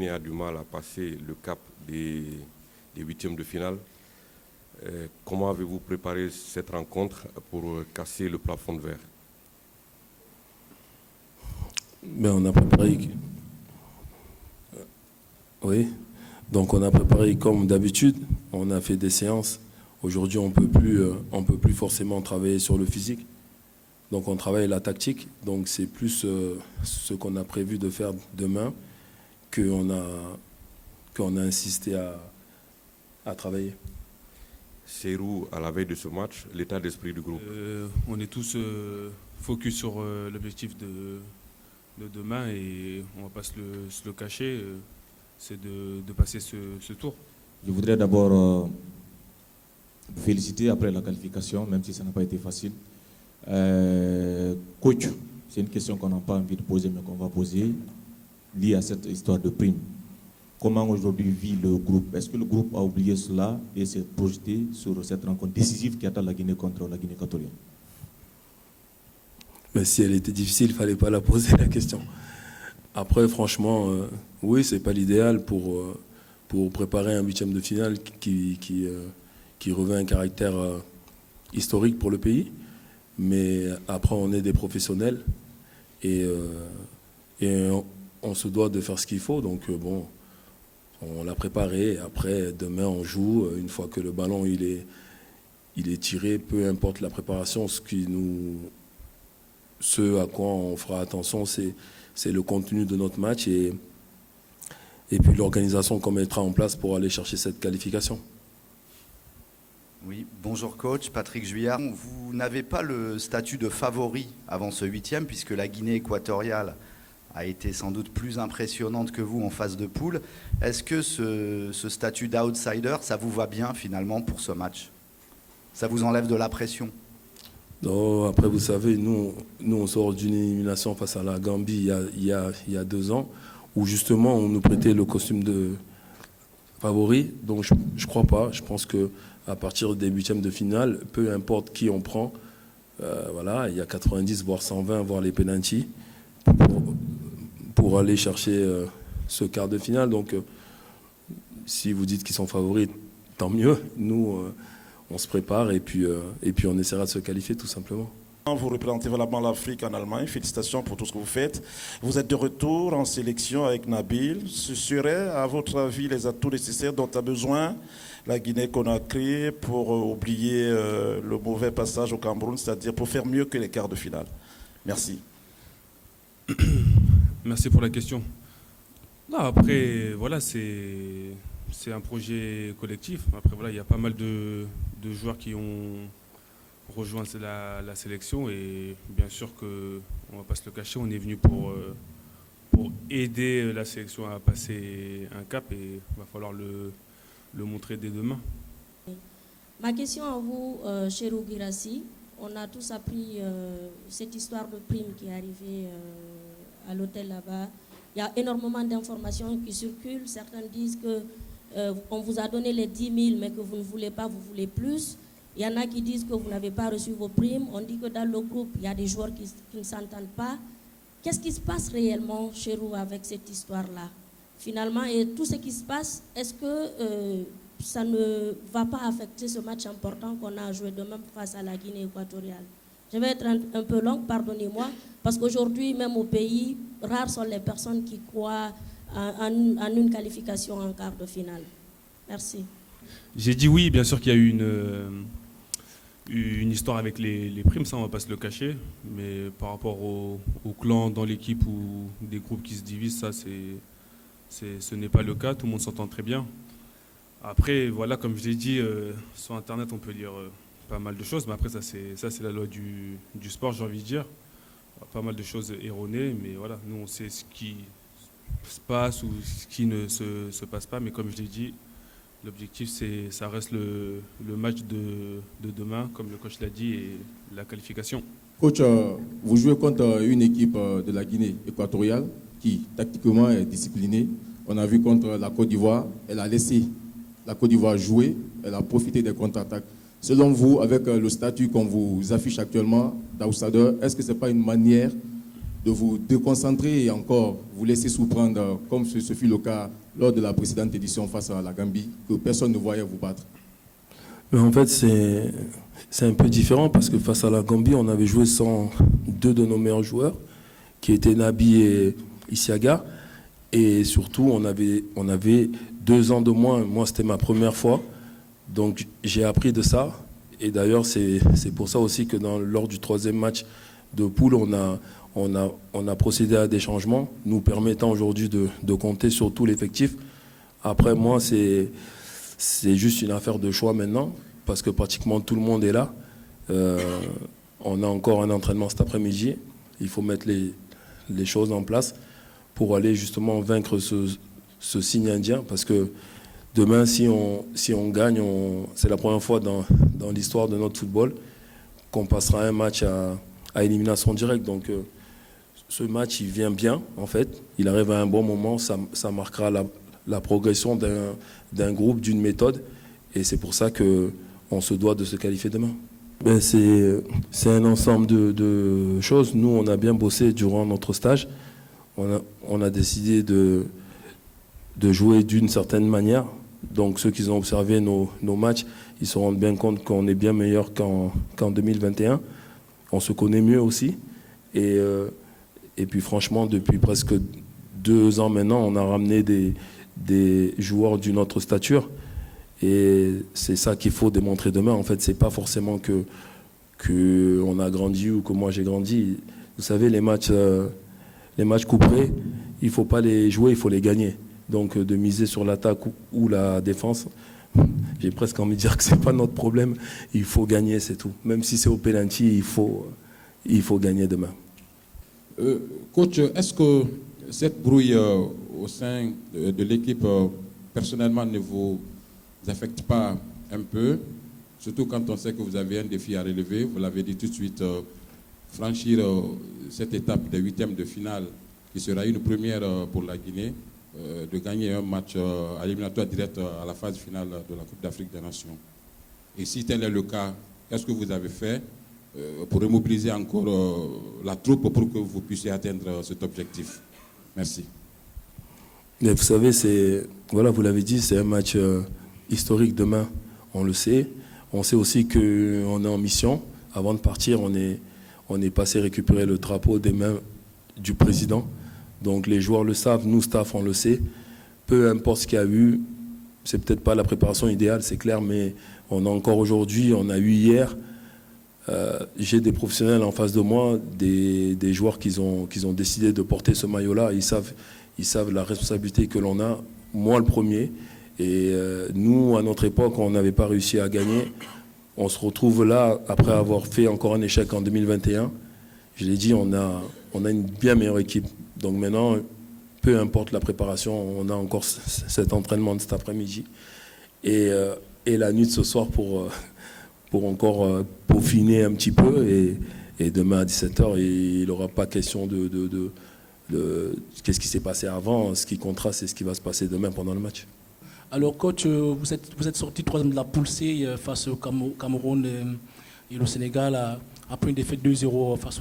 Guinée a du mal à passer le cap des huitièmes de finale. Comment avez-vous préparé cette rencontre pour casser le plafond de verre? On a préparé. Oui. Donc on a préparé comme d'habitude. On a fait des séances. Aujourd'hui, on peut plus forcément travailler sur le physique. Donc on travaille la tactique. Donc c'est plus ce qu'on a prévu de faire demain qu'on a insisté à travailler. Serhou, à la veille de ce match, l'état d'esprit du groupe? On est tous focus sur l'objectif de demain et on ne va pas se le cacher, c'est de passer ce tour. Je voudrais d'abord féliciter après la qualification, même si ça n'a pas été facile. Coach, c'est une question qu'on n'a pas envie de poser, mais qu'on va poser, liée à cette histoire de prime. Comment aujourd'hui vit le groupe? Est-ce que le groupe a oublié cela et s'est projeté sur cette rencontre décisive qui attend la Guinée contre la Guinée équatoriale? Mais si elle était difficile, il ne fallait pas la poser la question. Après, franchement, oui, ce n'est pas l'idéal pour préparer un huitième de finale qui revêt un caractère historique pour le pays. Mais après, on est des professionnels et on se doit de faire ce qu'il faut. Donc, bon, on l'a préparé. Après, demain, on joue. Une fois que le ballon il est tiré, peu importe la préparation, ce à quoi on fera attention, c'est le contenu de notre match et puis l'organisation qu'on mettra en place pour aller chercher cette qualification. Oui, bonjour coach, Patrick Juillard. Vous n'avez pas le statut de favori avant ce huitième puisque la Guinée équatoriale a été sans doute plus impressionnante que vous en phase de poule. Est-ce que ce statut d'outsider, ça vous va bien finalement pour ce match? Ça vous enlève de la pression? Non, après vous savez, nous on sort d'une élimination face à la Gambie il y a 2 ans où justement on nous prêtait le costume de favori. Donc je crois pas. Je pense qu'à partir des huitièmes de finale, peu importe qui on prend, voilà, il y a 90 voire 120 voire les pénaltys pour aller chercher ce quart de finale. Donc si vous dites qu'ils sont favoris, tant mieux. Nous on se prépare et puis on essaiera de se qualifier tout simplement. Vous représentez vraiment l'Afrique en Allemagne. Félicitations pour tout ce que vous faites. Vous êtes de retour en sélection avec Nabil. Ce serait, à votre avis, les atouts nécessaires dont a besoin la Guinée-Conakry pour oublier le mauvais passage au Cameroun, c'est-à-dire pour faire mieux que les quarts de finale? Merci. Merci pour la question. Non, après, voilà, c'est un projet collectif. Après, voilà, il y a pas mal de joueurs qui ont rejoint la sélection et bien sûr qu'on ne va pas se le cacher, on est venu pour aider la sélection à passer un cap et il va falloir le montrer dès demain. Ma question à vous, Serhou Guirassy, on a tous appris cette histoire de prime qui est arrivée à l'hôtel là-bas. Il y a énormément d'informations qui circulent. Certains disent qu'on vous a donné les 10 000 mais que vous ne voulez pas, vous voulez plus. Il y en a qui disent que vous n'avez pas reçu vos primes. On dit que dans le groupe, il y a des joueurs qui ne s'entendent pas. Qu'est-ce qui se passe réellement, Serhou, avec cette histoire-là? Finalement, et tout ce qui se passe, est-ce que ça ne va pas affecter ce match important qu'on a à jouer demain face à la Guinée équatoriale? Je vais être un peu longue, pardonnez-moi, parce qu'aujourd'hui, même au pays, rares sont les personnes qui croient en une qualification en quart de finale. Merci. J'ai dit oui, bien sûr qu'il y a eu une histoire avec les primes, ça on ne va pas se le cacher, mais par rapport au clan dans l'équipe ou des groupes qui se divisent, ça ce n'est pas le cas, tout le monde s'entend très bien. Après, voilà, comme je l'ai dit, sur Internet on peut lire pas mal de choses, mais après ça c'est la loi du sport, j'ai envie de dire. Pas mal de choses erronées, mais voilà, nous on sait ce qui se passe ou ce qui ne se passe pas, mais comme je l'ai dit, l'objectif, ça reste le match de demain, comme le coach l'a dit, et la qualification. Coach, vous jouez contre une équipe de la Guinée équatoriale qui, tactiquement, est disciplinée. On a vu contre la Côte d'Ivoire, elle a laissé la Côte d'Ivoire jouer, elle a profité des contre-attaques. Selon vous, avec le statut qu'on vous affiche actuellement d'outsider, est-ce que ce n'est pas une manière de vous déconcentrer et encore vous laisser surprendre, comme ce fut le cas lors de la précédente édition face à la Gambie, que personne ne voyait vous battre? Mais en fait, c'est un peu différent parce que face à la Gambie, on avait joué sans deux de nos meilleurs joueurs, qui étaient Nabi et Isiaga. Et surtout, on avait 2 ans de moins. Moi, c'était ma première fois. Donc, j'ai appris de ça. Et d'ailleurs, c'est pour ça aussi que lors du 3e match de poule, on a procédé à des changements, nous permettant aujourd'hui de compter sur tout l'effectif. Après, moi, c'est juste une affaire de choix maintenant, parce que pratiquement tout le monde est là. On a encore un entraînement cet après-midi. Il faut mettre les choses en place pour aller justement vaincre ce signe indien, parce que demain, si on gagne, c'est la première fois dans l'histoire de notre football qu'on passera un match à élimination directe. Donc ce match, il vient bien, en fait. Il arrive à un bon moment, ça marquera la progression d'un groupe, d'une méthode, et c'est pour ça qu'on se doit de se qualifier demain. Ben c'est un ensemble de choses. Nous, on a bien bossé durant notre stage. On a décidé de jouer d'une certaine manière. Donc ceux qui ont observé nos matchs, ils se rendent bien compte qu'on est bien meilleur qu'en 2021. On se connaît mieux aussi. Et puis franchement, depuis presque 2 ans maintenant, on a ramené des joueurs d'une autre stature. Et c'est ça qu'il faut démontrer demain. En fait, c'est pas forcément que on a grandi ou que moi j'ai grandi. Vous savez, les matchs couperés, il faut pas les jouer, il faut les gagner. Donc de miser sur l'attaque ou la défense, j'ai presque envie de dire que c'est pas notre problème. Il faut gagner, c'est tout. Même si c'est au pénalty, il faut gagner demain. Coach, est-ce que cette brouille au sein de l'équipe, personnellement, ne vous affecte pas un peu, surtout quand on sait que vous avez un défi à relever? Vous l'avez dit tout de suite, franchir cette étape des 8e de finale, qui sera une première pour la Guinée, de gagner un match à éliminatoire direct à la phase finale de la Coupe d'Afrique des Nations. Et si tel est le cas, qu'est-ce que vous avez fait pour remobiliser encore la troupe pour que vous puissiez atteindre cet objectif? Merci. Mais vous savez, voilà, vous l'avez dit, c'est un match historique demain, on le sait. On sait aussi qu'on est en mission. Avant de partir, on est passé récupérer le drapeau des mains du président. Donc les joueurs le savent, nous, staff, on le sait. Peu importe ce qu'il y a eu, c'est peut-être pas la préparation idéale, c'est clair, mais on a encore aujourd'hui, on a eu hier. J'ai des professionnels en face de moi, des joueurs qui ont décidé de porter ce maillot-là. Ils savent la responsabilité que l'on a, moi le premier. Et nous, à notre époque, on n'avait pas réussi à gagner. On se retrouve là, après avoir fait encore un échec en 2021. Je l'ai dit, on a une bien meilleure équipe. Donc maintenant, peu importe la préparation, on a encore cet entraînement de cet après-midi. Et la nuit de ce soir pour encore peaufiner un petit peu. Et demain à 17h, il n'aura pas question de qu'est-ce qui s'est passé avant. Ce qui comptera, c'est ce qui va se passer demain pendant le match. Alors coach, vous êtes sorti 3e de la poule C face au Cameroun et le Sénégal après une défaite 2-0 face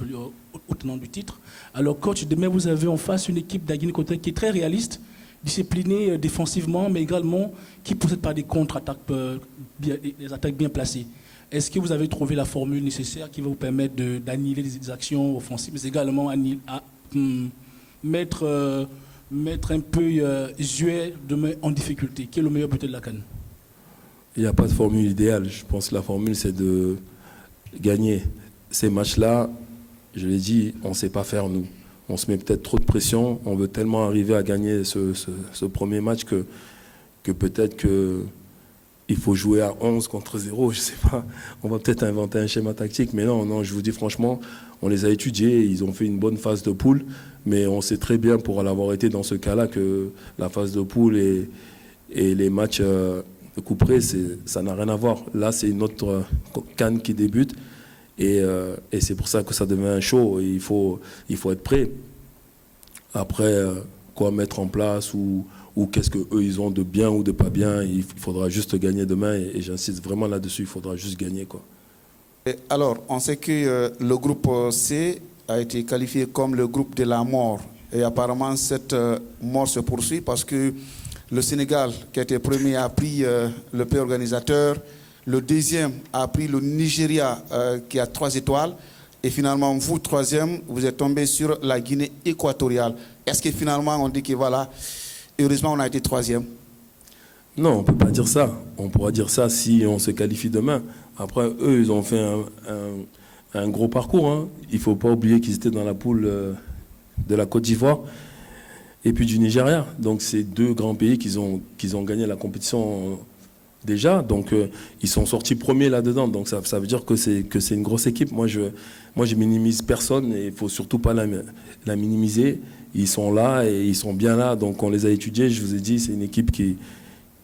au tenant du titre. Alors coach, demain vous avez en face une équipe d'Aguinée-Côté qui est très réaliste, disciplinée défensivement, mais également qui possède par des contre-attaques, des attaques bien placées. Est-ce que vous avez trouvé la formule nécessaire qui va vous permettre d'annihiler des actions offensives, mais également mettre un peu Juet demain en difficulté? Qui est le meilleur buteur de la CAN? Il n'y a pas de formule idéale. Je pense que la formule, c'est de gagner. Ces matchs-là, je l'ai dit, on ne sait pas faire, nous. On se met peut-être trop de pression. On veut tellement arriver à gagner ce premier match que peut-être qu'il faut jouer à 11 contre 0. Je ne sais pas. On va peut-être inventer un schéma tactique. Mais non, je vous dis franchement, on les a étudiés. Ils ont fait une bonne phase de poule. Mais on sait très bien, pour l'avoir été dans ce cas-là, que la phase de poule et les matchs de couperés, ça n'a rien à voir. Là, c'est une autre CAN qui débute. Et c'est pour ça que ça devient chaud. Il faut être prêt. Après, quoi mettre en place ou qu'est-ce qu'eux, ils ont de bien ou de pas bien, il faudra juste gagner demain. Et j'insiste vraiment là-dessus, il faudra juste gagner, quoi. Alors, on sait que le groupe C a été qualifié comme le groupe de la mort. Et apparemment, cette mort se poursuit parce que le Sénégal, qui était premier, a pris le pays organisateur. Le deuxième a pris le Nigeria, qui a 3 étoiles. Et finalement, vous, troisième, vous êtes tombé sur la Guinée équatoriale. Est-ce que finalement, on dit que voilà, heureusement, on a été troisième? Non, on ne peut pas dire ça. On pourra dire ça si on se qualifie demain. Après, eux, ils ont fait un gros parcours. Hein. Il ne faut pas oublier qu'ils étaient dans la poule de la Côte d'Ivoire et puis du Nigeria. Donc, c'est 2 grands pays qui ont gagné la compétition déjà. Donc, ils sont sortis premiers là-dedans. Donc, ça veut dire que c'est une grosse équipe. Moi, je minimise personne et il ne faut surtout pas la minimiser. Ils sont là et ils sont bien là. Donc, on les a étudiés. Je vous ai dit, c'est une équipe qui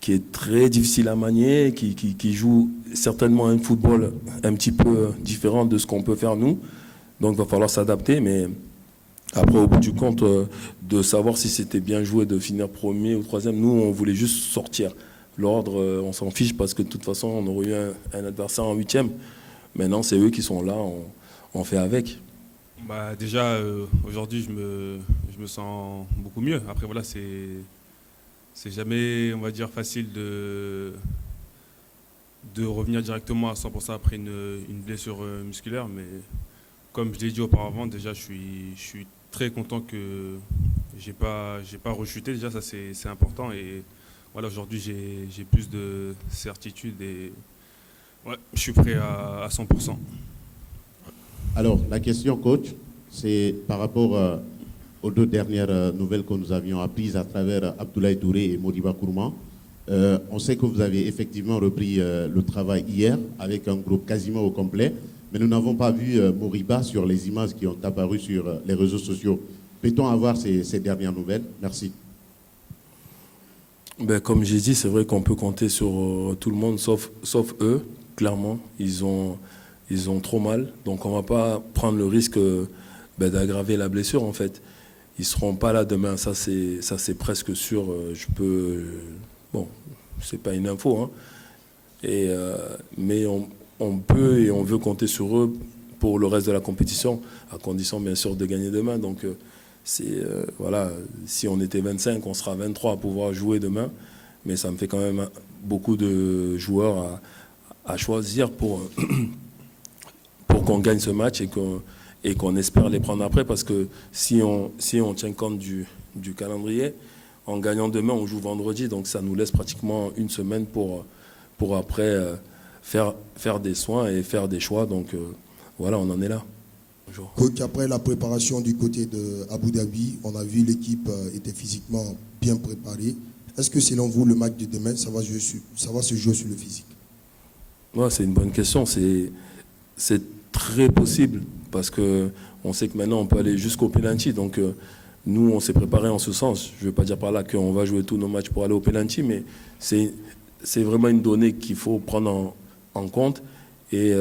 est très difficile à manier, qui joue certainement un football un petit peu différent de ce qu'on peut faire nous. Donc, il va falloir s'adapter. Mais après, au bout du compte, de savoir si c'était bien joué de finir premier ou troisième, nous, on voulait juste sortir. L'ordre, on s'en fiche parce que de toute façon, on aurait eu un adversaire en 8e. Maintenant, c'est eux qui sont là, on fait avec. Bah, déjà, aujourd'hui, je me sens beaucoup mieux. Après, voilà, c'est jamais, on va dire, facile de revenir directement à 100% après une blessure musculaire. Mais comme je l'ai dit auparavant, déjà, je suis très content que j'ai pas rechuté. Déjà, ça, c'est important. Et voilà, aujourd'hui, j'ai plus de certitude et ouais, je suis prêt à 100%. Alors, la question, coach, c'est par rapport aux 2 dernières nouvelles que nous avions apprises à travers Abdoulaye Touré et Modiba Kourma. On sait que vous avez effectivement repris le travail hier avec un groupe quasiment au complet, mais nous n'avons pas vu Modiba sur les images qui ont apparu sur les réseaux sociaux. Peut-on avoir ces dernières nouvelles? Merci. Ben, comme j'ai dit, c'est vrai qu'on peut compter sur tout le monde, sauf eux, clairement. Ils ont trop mal, donc on ne va pas prendre le risque d'aggraver la blessure, en fait. Ils ne seront pas là demain, ça c'est presque sûr. Bon, c'est pas une info, hein. Mais on peut et on veut compter sur eux pour le reste de la compétition, à condition bien sûr de gagner demain. Donc voilà, si on était 25, on sera 23 à pouvoir jouer demain. Mais ça me fait quand même beaucoup de joueurs à choisir pour qu'on gagne ce match et qu'on espère les prendre après. Parce que si on tient compte du calendrier, en gagnant demain, on joue vendredi. Donc ça nous laisse pratiquement une semaine pour après faire des soins et faire des choix. Donc voilà, on en est là. Bonjour. Coach, après la préparation du côté de Abu Dhabi, on a vu l'équipe était physiquement bien préparée. Est-ce que selon vous, le match de demain, ça va se jouer sur le physique? Ouais, c'est une bonne question. C'est très possible parce qu'on sait que maintenant on peut aller jusqu'au penalty. Donc nous, on s'est préparé en ce sens. Je ne veux pas dire par là qu'on va jouer tous nos matchs pour aller au penalty, mais c'est vraiment une donnée qu'il faut prendre en compte. Et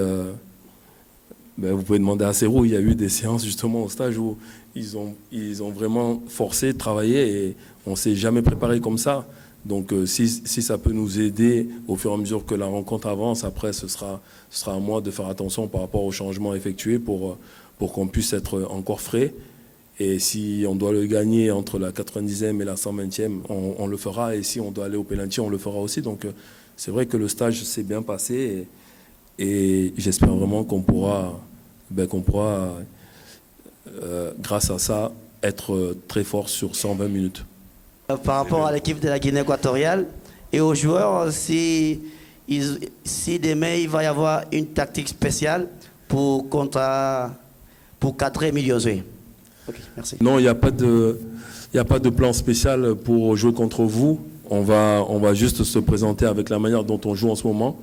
vous pouvez demander à Serrou, il y a eu des séances justement au stage où ils ont vraiment forcé, travaillé et on ne s'est jamais préparé comme ça. Donc si ça peut nous aider au fur et à mesure que la rencontre avance, après ce sera à moi de faire attention par rapport aux changements effectués pour qu'on puisse être encore frais. Et si on doit le gagner entre la 90e et la 120e, on le fera. Et si on doit aller au pénalty, on le fera aussi. Donc c'est vrai que le stage s'est bien passé et j'espère vraiment qu'on pourra grâce à ça, être très fort sur 120 minutes. Par rapport à l'équipe de la Guinée équatoriale et aux joueurs, si demain il va y avoir une tactique spéciale pour cadrer milieu joué. Ok, merci. Non, il n'y a pas de plan spécial pour jouer contre vous. On va juste se présenter avec la manière dont on joue en ce moment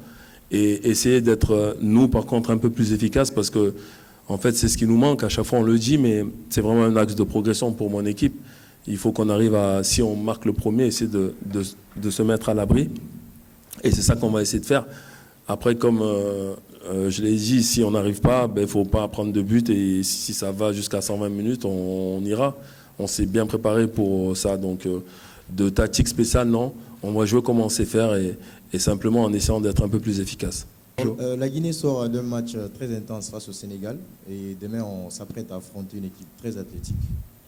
et essayer d'être, nous, par contre, un peu plus efficaces parce que, en fait, c'est ce qui nous manque. À chaque fois, on le dit, mais c'est vraiment un axe de progression pour mon équipe. Il faut qu'on arrive à, si on marque le premier, essayer de se mettre à l'abri. Et c'est ça qu'on va essayer de faire. Après, comme je l'ai dit, si on n'arrive pas, il ne faut pas prendre de but. Et si ça va jusqu'à 120 minutes, on ira. On s'est bien préparé pour ça. Donc, de tactique spéciale, non. On va jouer comme on sait faire et simplement en essayant d'être un peu plus efficace. La Guinée sort d'un match très intense face au Sénégal et demain on s'apprête à affronter une équipe très athlétique.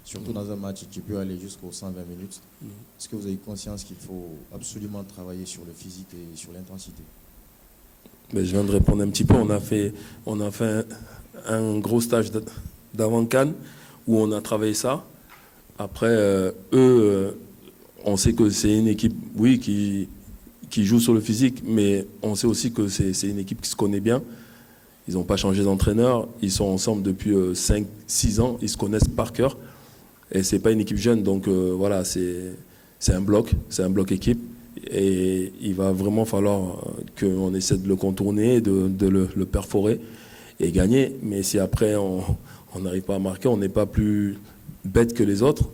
Surtout dans un match qui peut aller jusqu'aux 120 minutes. Est-ce que vous avez conscience qu'il faut absolument travailler sur le physique et sur l'intensité? Mais je viens de répondre un petit peu. On a fait un gros stage d'avant-CAN où on a travaillé ça. Après, on sait que c'est une équipe, oui, qui joue sur le physique, mais on sait aussi que c'est une équipe qui se connaît bien. Ils n'ont pas changé d'entraîneur. Ils sont ensemble depuis 5-6 ans. Ils se connaissent par cœur. Et ce n'est pas une équipe jeune. Donc voilà, c'est un bloc équipe. Et il va vraiment falloir qu'on essaie de le contourner, de le perforer et gagner. Mais si après on n'arrive pas à marquer, on n'est pas plus bête que les autres.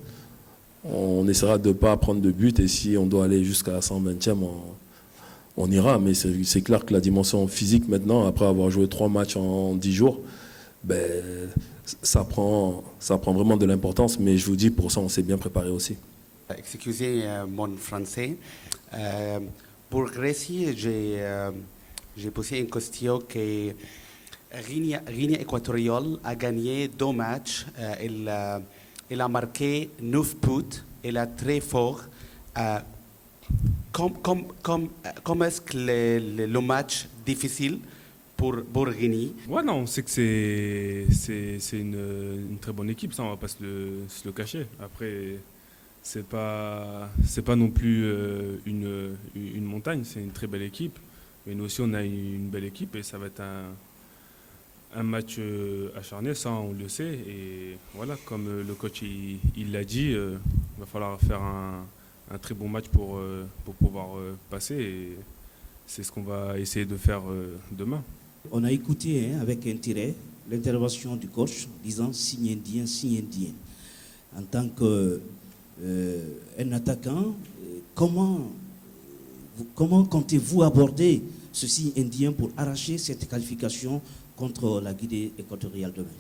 On essaiera de ne pas prendre de but. Et si on doit aller jusqu'à la 120e, on ira. Mais c'est clair que la dimension physique maintenant, après avoir joué 3 matchs en 10 jours, ça prend vraiment de l'importance. Mais je vous dis, pour ça, on s'est bien préparé aussi. Excusez mon français. Pour Grèce, j'ai posé une question que Guinée équatoriale a gagné 2 matchs. Elle a marqué 9 buts. Elle est très fort. Comment est-ce que le match difficile pour Guinée? Ouais, non, on sait que c'est une très bonne équipe, ça, on va pas se le cacher. Après, c'est pas non plus une montagne, c'est une très belle équipe. Mais nous aussi, on a une belle équipe et ça va être un match acharné, ça, on le sait. Et voilà, comme le coach il l'a dit, il va falloir faire un très bon match pour pouvoir passer. Et c'est ce qu'on va essayer de faire demain. On a écouté avec intérêt l'intervention du coach disant signe indien. En tant qu'un attaquant, comment comptez-vous aborder ce signe indien pour arracher cette qualification contre la Guinée équatoriale demain?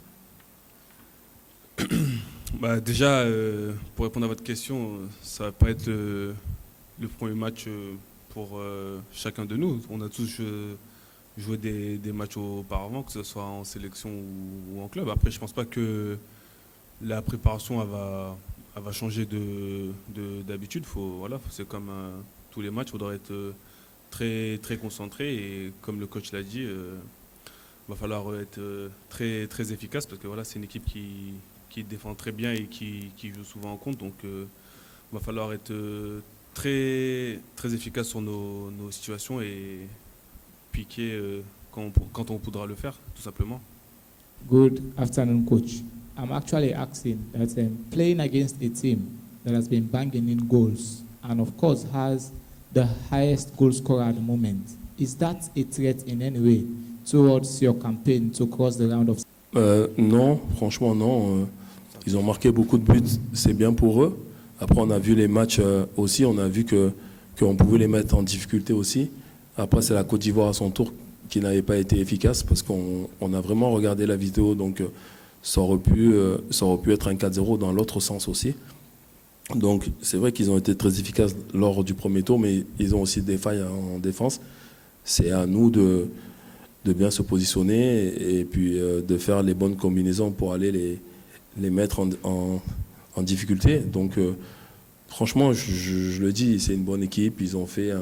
Déjà, pour répondre à votre question, ça ne va pas être le premier match pour chacun de nous. On a tous joué des matchs auparavant, que ce soit en sélection ou en club. Après, je ne pense pas que la préparation elle va changer d'habitude. Voilà, c'est comme tous les matchs, il faudra être très, très concentré. Et comme le coach l'a dit, il va falloir être très, très efficace parce que voilà, c'est une équipe qui défend très bien et qui joue souvent en contre. Donc, il va falloir être très, très efficace sur nos situations et piquer quand on pourra le faire, tout simplement. Good afternoon, coach. I'm actually asking that playing against a team that has been banging in goals and of course has the highest goal scorer at the moment, is that a threat in any way towards your campaign to cross the round of... Non, franchement non. Ils ont marqué beaucoup de buts, c'est bien pour eux. Après on a vu les matchs aussi, on a vu qu'on pouvait les mettre en difficulté aussi. Après c'est la Côte d'Ivoire à son tour qui n'avait pas été efficace parce qu'on a vraiment regardé la vidéo, donc ça aurait pu être un 4-0 dans l'autre sens aussi. Donc c'est vrai qu'ils ont été très efficaces lors du premier tour, mais ils ont aussi des failles en défense. C'est à nous de bien se positionner et puis de faire les bonnes combinaisons pour aller les mettre en difficulté. Donc franchement, je le dis, c'est une bonne équipe. Ils ont fait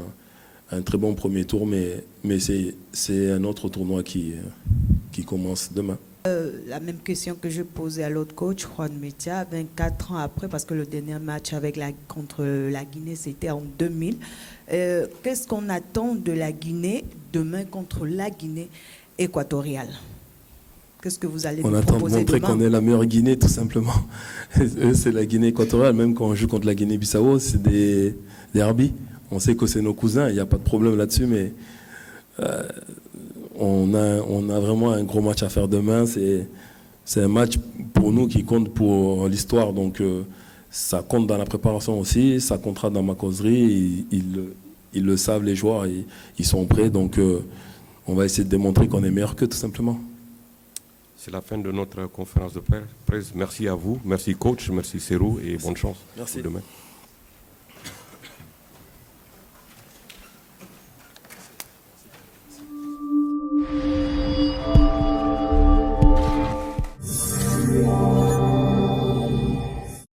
un très bon premier tour, mais c'est un autre tournoi qui commence demain. La même question que je posais à l'autre coach, Juan Metia, 24 ans après, parce que le dernier match contre la Guinée, c'était en 2000. Qu'est-ce qu'on attend de la Guinée demain contre la Guinée équatoriale? Qu'est-ce que vous allez nous proposer demain? On attend de montrer qu'on est la meilleure Guinée, tout simplement. Eux, c'est la Guinée équatoriale. Même quand on joue contre la Guinée-Bissau, c'est des derbies. On sait que c'est nos cousins, il n'y a pas de problème là-dessus, mais on a vraiment un gros match à faire demain. C'est un match pour nous qui compte pour l'histoire, donc ça compte dans la préparation aussi, ça comptera dans ma causerie. Ils le savent, les joueurs, ils sont prêts, donc on va essayer de démontrer qu'on est meilleur qu'eux, tout simplement. C'est la fin de notre conférence de presse. Merci à vous, merci coach, merci Serhou et bonne chance. Merci. Pour demain. Thank you.